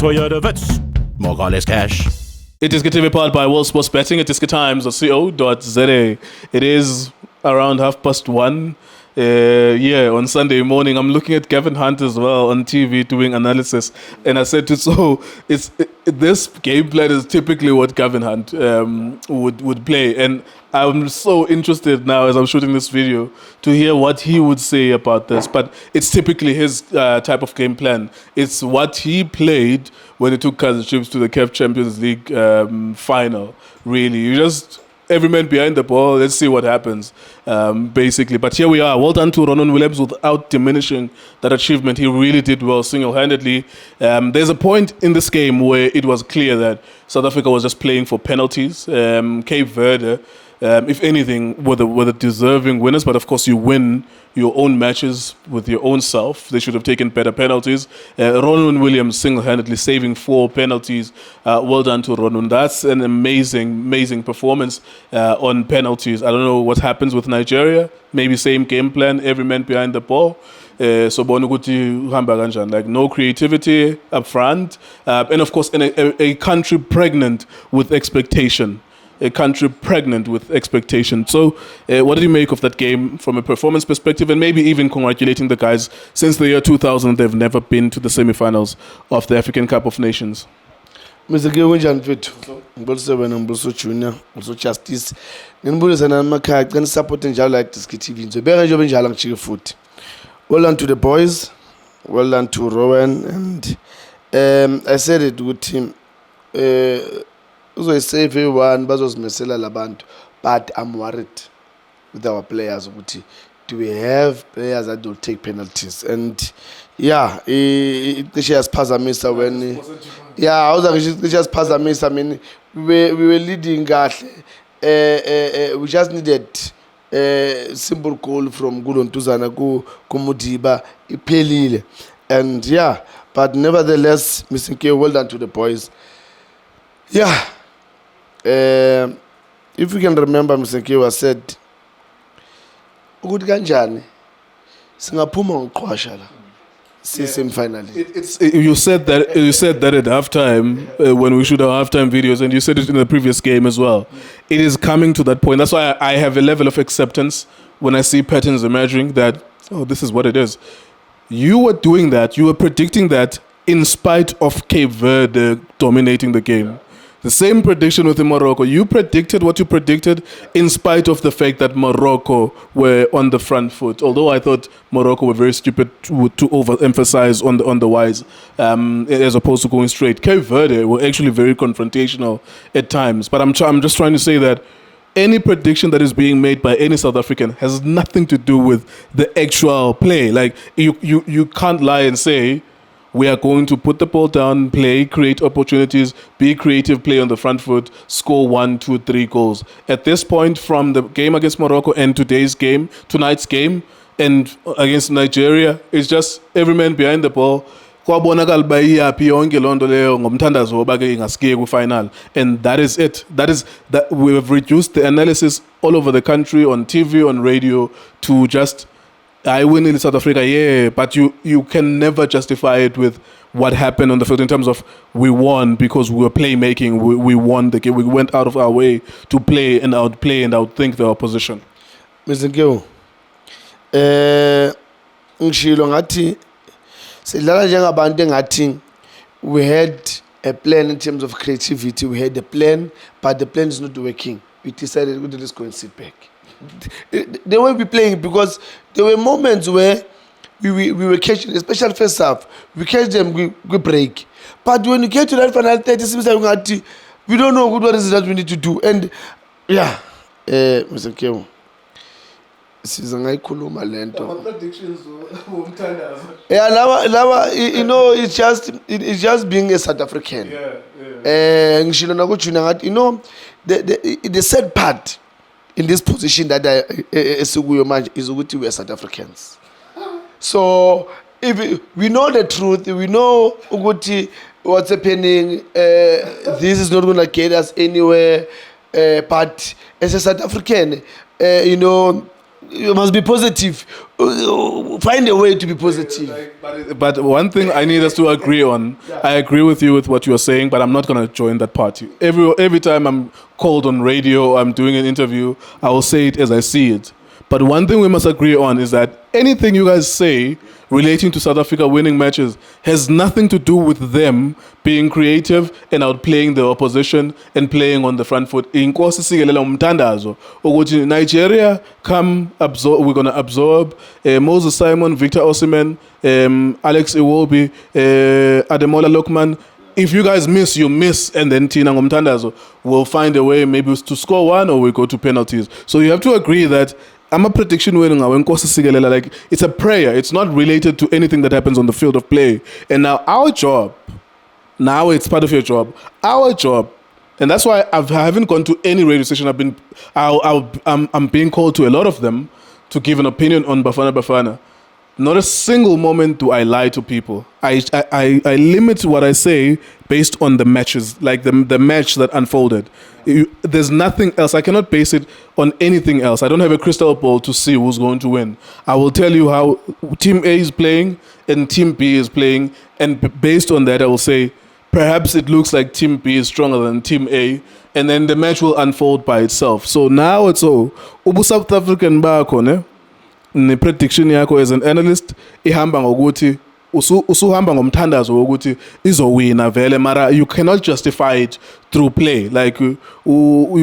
Toyota Vets. Morales Cash. iDiskiTV powered by World Sports Betting at iDiskiTimes.co.za. It is around 1:30. On Sunday morning, I'm looking at Gavin Hunt as well on TV doing analysis, and I said to Tso, this game plan is typically what Gavin Hunt would play, and I'm so interested now as I'm shooting this video to hear what he would say about this. But it's typically his type of game plan. It's what he played when he took Kaizer Chiefs to the CAF Champions League final. Really, you just every man behind the ball. Let's see what happens, basically. But here we are. Well done to Ronan Williams without diminishing that achievement. He really did well single-handedly. There's a point in this game where it was clear that South Africa was just playing for penalties. Cape Verde, if anything, were the deserving winners. But of course, you win your own matches with your own self. They should have taken better penalties. Ronan Williams single-handedly saving 4 penalties. Well done to Ronan. That's an amazing performance on penalties. I don't know what happens with Nigeria. Maybe same game plan, every man behind the ball. So like no creativity up front. And of course, in a country pregnant with expectation. A country pregnant with expectation. So what did you make of that game from a performance perspective, and maybe even congratulating the guys? Since the year 2000, they've never been to the semi-finals of the African Cup of Nations. Mr. Gewinjan Fit, Bolseven and Bolso Junior, also Justice. Nimbulis and Maka can support and like iDiskiTV. So, better job in Jalang Chicken Food. Well done to the boys, well done to Rowan, and I said it with him. Also, I say everyone, but I'm worried with our players. Do we have players that will take penalties? And yeah, it just passed a miss when. Yeah, I was like, it just passed a miss. I mean, we were leading. We just needed a simple goal from Gulon Tuzana, Kumudiba, Ipelile. And yeah, but nevertheless, Mr. K, well done to the boys. Yeah. If you can remember, Mr. Kiwa said, Kanjani, Singapore Kwasha, semi-finally. You said that at halftime when we shoot our halftime videos, and you said it in the previous game as well. It is coming to that point. That's why I have a level of acceptance when I see patterns emerging that, oh, this is what it is. You were doing that. You were predicting that in spite of Cape Verde dominating the game. The same prediction with Morocco. You predicted what you predicted in spite of the fact that Morocco were on the front foot. Although I thought Morocco were very stupid to overemphasize on the wise as opposed to going straight. Cape Verde were actually very confrontational at times. But I'm just trying to say that any prediction that is being made by any South African has nothing to do with the actual play. Like you can't lie and say, we are going to put the ball down, play, create opportunities, be creative, play on the front foot, score 1, 2, 3 goals. At this point, from the game against Morocco and tonight's game, and against Nigeria, it's just every man behind the ball. And that is it. That we have reduced the analysis all over the country, on TV, on radio, to just I win in South Africa, yeah, but you can never justify it with what happened on the field in terms of we won because we were playmaking, we won the game, we went out of our way to play and outthink the opposition. Mr. Geo, ngishilo ngathi sidlala njengabantu engathi we had a plan in terms of creativity, we had a plan, but the plan is not working. We decided we just go and sit back. They won't be playing because there were moments where we were catching, especially first half, we catch them, we break. But when you get to that final 30 seconds, we don't know what is that we need to do. And yeah, Mr. Keo, Contradictions. Yeah, now, you know, it's just being a South African. You know, the sad part in this position that is we are South Africans. So if we know the truth, we know what's happening. This is not going to get us anywhere. But as a South African, you know, You must be positive. Find a way to be positive. But one thing I need us to agree on, I agree with you with what you're saying, but I'm not going to join that party. Every time I'm called on radio, I'm doing an interview, I will say it as I see it. But one thing we must agree on is that anything you guys say relating to South Africa winning matches has nothing to do with them being creative and outplaying the opposition and playing on the front foot. Inkosi sikelela umthandazo ukuthi Nigeria come absorb, we're going to absorb Moses Simon, Victor Osimhen, Alex Iwobi, Ademola Lookman. If you guys miss, you miss, and then Tina Ngomtandazo will find a way maybe to score one or we go to penalties. So you have to agree that I'm a prediction winning. Like it's a prayer. It's not related to anything that happens on the field of play. And now our job, now it's part of your job. Our job, and that's why I haven't gone to any radio station. I'm being called to a lot of them to give an opinion on Bafana Bafana. Not a single moment do I lie to people. I limit what I say based on the matches, like the match that unfolded. There's nothing else. I cannot base it on anything else. I don't have a crystal ball to see who's going to win. I will tell you how Team A is playing and Team B is playing, and based on that, I will say perhaps it looks like Team B is stronger than Team A, and then the match will unfold by itself. So now it's all Ubu South African bakho ne. Ni prediction yakho as an analyst ihamba ngokuthi usuhamba ngomthandazo wokuthi izowina vele, mara you cannot justify it through play. Like you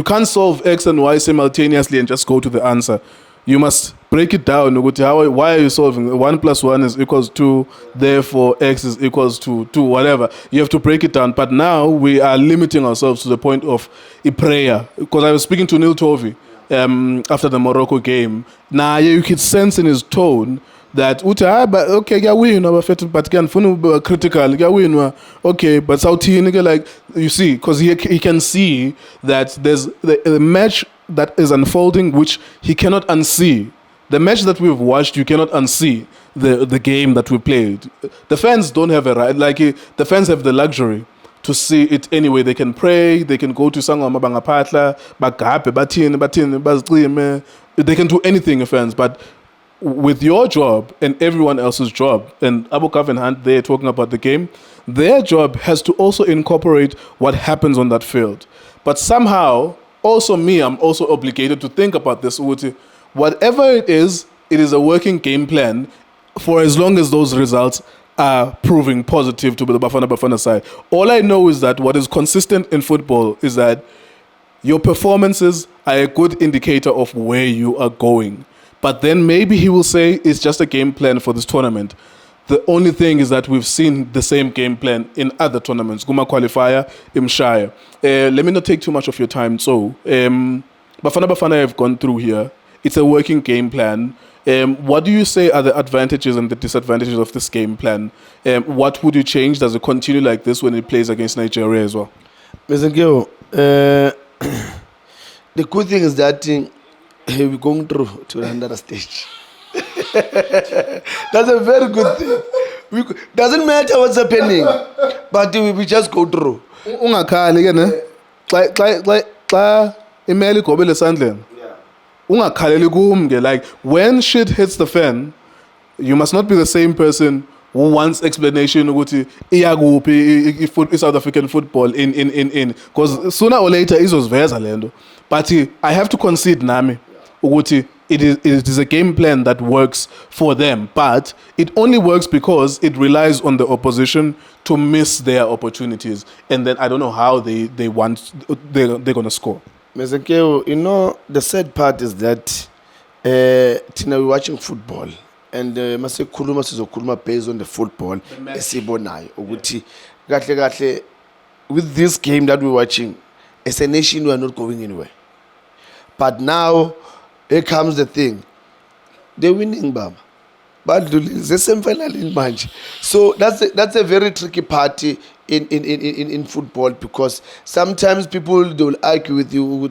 can't solve X and Y simultaneously and just go to the answer. You must break it down. Why are you solving? 1 + 1 is equals 2, therefore X is equals to 2, whatever. You have to break it down. But now we are limiting ourselves to the point of a prayer. Because I was speaking to Neil Tovey after the Morocco game. Now you could sense in his tone that okay, but critical, okay, but Southini, like you see, because he can see that there's the match that is unfolding which he cannot unsee. The match that we've watched, you cannot unsee the game that we played. The fans don't have a right, like the fans have the luxury to see it anyway. They can pray, they can go to Sangoma Bangapatla, Bagape, Batin, they can do anything, fans. But with your job and everyone else's job, and Abu Kav and Hunt, they're talking about the game, their job has to also incorporate what happens on that field. But somehow, also me, I'm also obligated to think about this. Whatever it is a working game plan for as long as those results are proving positive to the Bafana Bafana side. All I know is that what is consistent in football is that your performances are a good indicator of where you are going. But then maybe he will say it's just a game plan for this tournament. The only thing is that we've seen the same game plan in other tournaments. Guma qualifier, Imshire. Let me not take too much of your time. So, Bafana Bafana have gone through here. It's a working game plan. What do you say are the advantages and the disadvantages of this game plan? What would you change? Does it continue like this when it plays against Nigeria as well? Mr. Gio, the good thing is that we're going through to another stage. That's a very good thing. Doesn't matter what's happening, but we just go through. Like when shit hits the fan, you must not be the same person who wants explanation South African football in because sooner or later it was Vezalendo. But I have to concede Nami it is a game plan that works for them, but it only works because it relies on the opposition to miss their opportunities, and then I don't know how they're gonna score. Mezekeo, you know, the sad part is that Tina, we're watching football, and mase kuluma sizokuluma based on the football esibonayo ukuthi kahle with this game that we're watching, as a nation we are not going anywhere. But now here comes the thing, they're winning, Baba, but the same final in match. So that's a very tricky party in football, because sometimes people, they will argue with you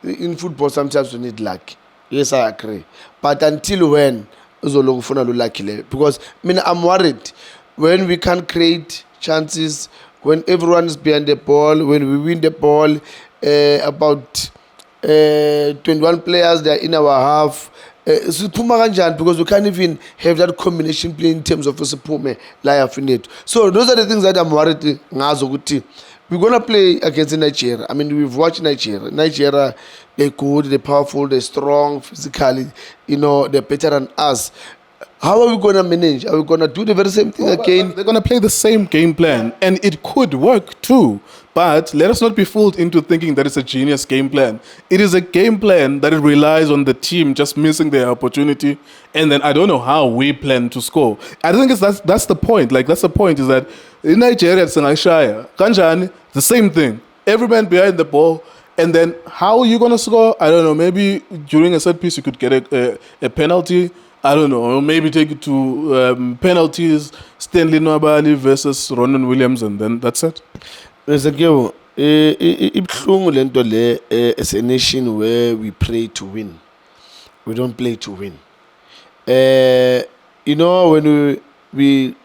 in football. Sometimes you need luck. Yes, I agree. But until when because I'm worried when we can't create chances, when everyone is behind the ball, when we win the ball, about 21 players, they're in our half, siphuma kanjani because we can't even have that combination play in terms of siphume la yafinet. So those are the things that I'm worried ngazo ukuthi we're gonna play against Nigeria. I mean, we've watched Nigeria. Nigeria, they're good, they're powerful, they're strong physically. You know, they're better than us. How are we gonna manage? Are we gonna do the very same thing again? They're gonna play the same game plan, and it could work too. But let us not be fooled into thinking that it's a genius game plan. It is a game plan that it relies on the team just missing their opportunity, and then I don't know how we plan to score. I think that's the point. Like that's the point is that in Nigeria, it's Kanjani, the same thing. Every man behind the ball, and then how are you gonna score? I don't know. Maybe during a set piece you could get a penalty. I don't know, or maybe take it to penalties, Stanley Nwabali versus Ronan Williams, and then that's it. As a nation where we pray to win. We don't play to win. You know, when we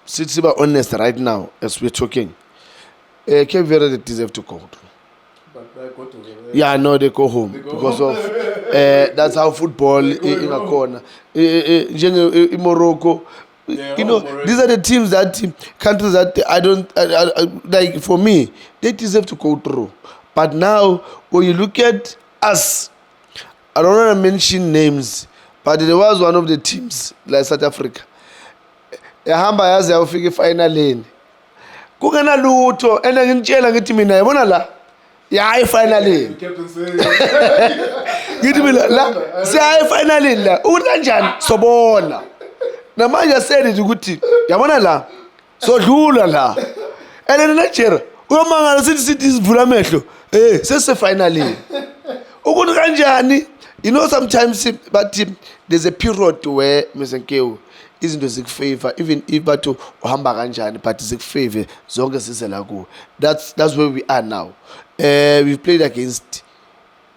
sit honest right now, as we're talking, Cape Verde deserve to go. Yeah, I know they go home because of that's how football in a corner. In Morocco, you know, these are the teams countries that I like. For me, they deserve to go through. But now, when you look at us, I don't want to mention names, but there was one of the teams like South Africa. Ehamba yaze ayofika finalini. Kungena lutho ena ngintshela ngithi mina yabona la. Yeah, finally. Ngithi mina la siya finalini la. Ukanjani sobona. Namanje said ukuthi yabona la. Sodlula la. And Nigeria uyomangala sithi sivula amehlo. Sese finally. Ukuthi kanjani? You know, sometimes but there's a period where Msenkeu izinto zikufavor, even if bathu uhamba kanjani, but zikufavor zonke sisela ku. That's where we are now. We've played against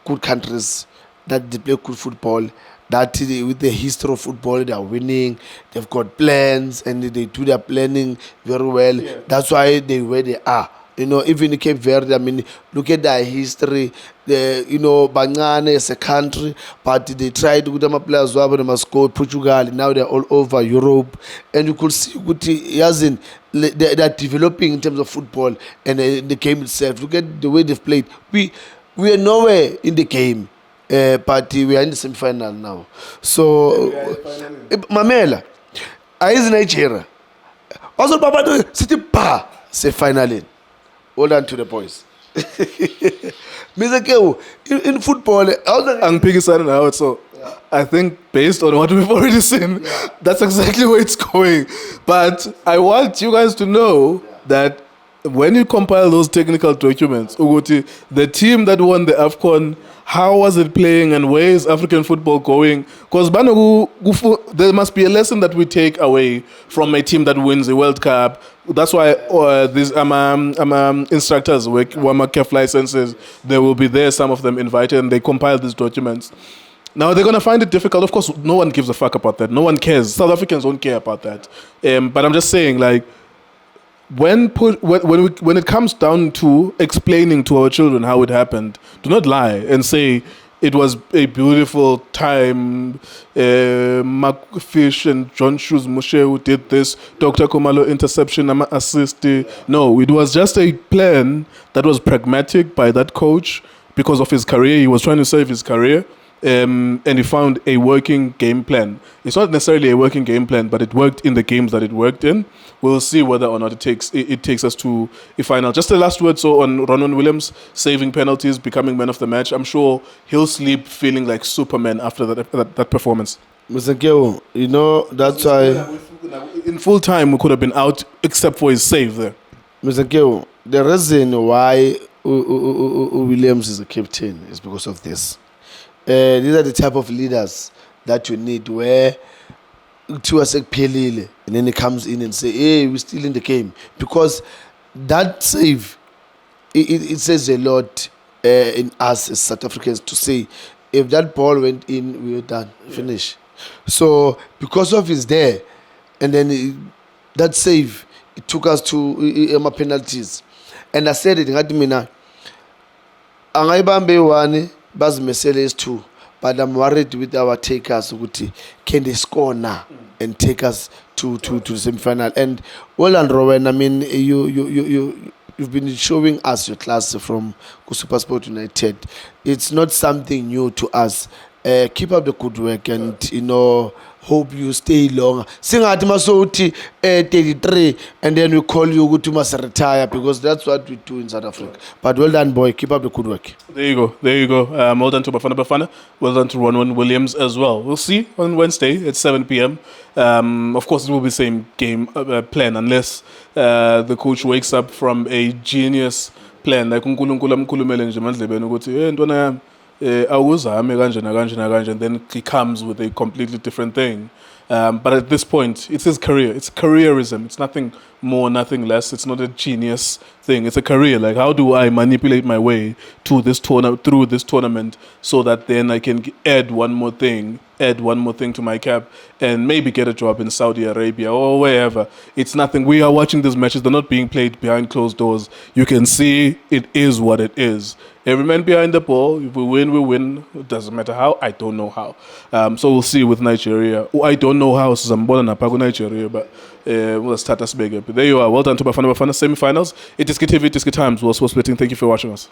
good countries that they play good football, that with the history of football they are winning, they've got plans and they do their planning very well. Yeah. That's why they where they are. You know, even in Cape Verde, I mean, look at their history. You know, Bangane is a country, but they tried with them players who they must go Portugal. Now they're all over Europe, and you could see what they're developing in terms of football and the game itself. Look at the way they've played. We are nowhere in the game, but we are in the semi-final now. So, Mamela, I is Nigeria. Also, Papa, City Pa, say finally. Hold on to the boys. In football, I'm picking side now, so I think based on what we've already seen, that's exactly where it's going. But I want you guys to know that when you compile those technical documents, Uguti, the team that won the AFCON, how was it playing and where is African football going? Because there must be a lesson that we take away from a team that wins the World Cup. That's why these instructors with CAF licenses, they will be there, some of them invited, and they compile these documents. Now, they're going to find it difficult. Of course, no one gives a fuck about that. No one cares. South Africans don't care about that. But I'm just saying, like, when it comes down to explaining to our children how it happened, do not lie and say it was a beautiful time. Mark Fish and John Shoes Moshe who did this, Dr. Komalo interception, assist. No, it was just a plan that was pragmatic by that coach because of his career. He was trying to save his career. And he found a working game plan. It's not necessarily a working game plan, but it worked in the games that it worked in. We'll see whether or not it takes us to a final. Just the last word on Ronan Williams saving penalties, becoming man of the match. I'm sure he'll sleep feeling like Superman after that performance. Mr. Keo, you know, that's why in full time we could have been out except for his save there. Mr. Keo, the reason why Williams is a captain is because of this. These are the type of leaders that you need where to us and then he comes in and say, hey, we're still in the game. Because that save, it says a lot in us as South Africans to say, if that ball went in, we were done, finish. So because of his there, and then that save, it took us to penalties. And I said it, Angaibambe one, Baz Mercedes 2. but I'm worried with our takers. Can they score now and take us to the semi-final? And well and Rowan, I mean, you've been showing us your class from SuperSport United. It's not something new to us. Keep up the good work, and hope you stay long. Sing at Masoti 33, and then we call you to retire, because that's what we do in South Africa. But well done, boy. Keep up the good work. There you go. There you go. Well done to Bafana Bafana. Well done to Ronwen Williams as well. We'll see on Wednesday at 7 p.m. Of course, it will be the same game plan, unless the coach wakes up from a genius plan. Like uNkulunkulu amkhulumele nje emandlebeni ukuthi ntwana yami awuzame kanje nakanje nakanje, and then he comes with a completely different thing. But at this point, it's his career. It's careerism. It's nothing more, nothing less. It's not a genius thing. It's a career. Like, how do I manipulate my way to this through this tournament, so that then I can add one more thing to my cap, and maybe get a job in Saudi Arabia or wherever. It's nothing. We are watching these matches. They're not being played behind closed doors. You can see it is what it is. Every man behind the ball. If we win, we win. It doesn't matter how. I don't know how. So we'll see with Nigeria. I don't know how. Zambona na pago Nigeria, but we'll start us big. But there you are. Well done to Bafana Bafana semi-finals. iDiskiTV, Diski Times. We're sports betting. Thank you for watching us.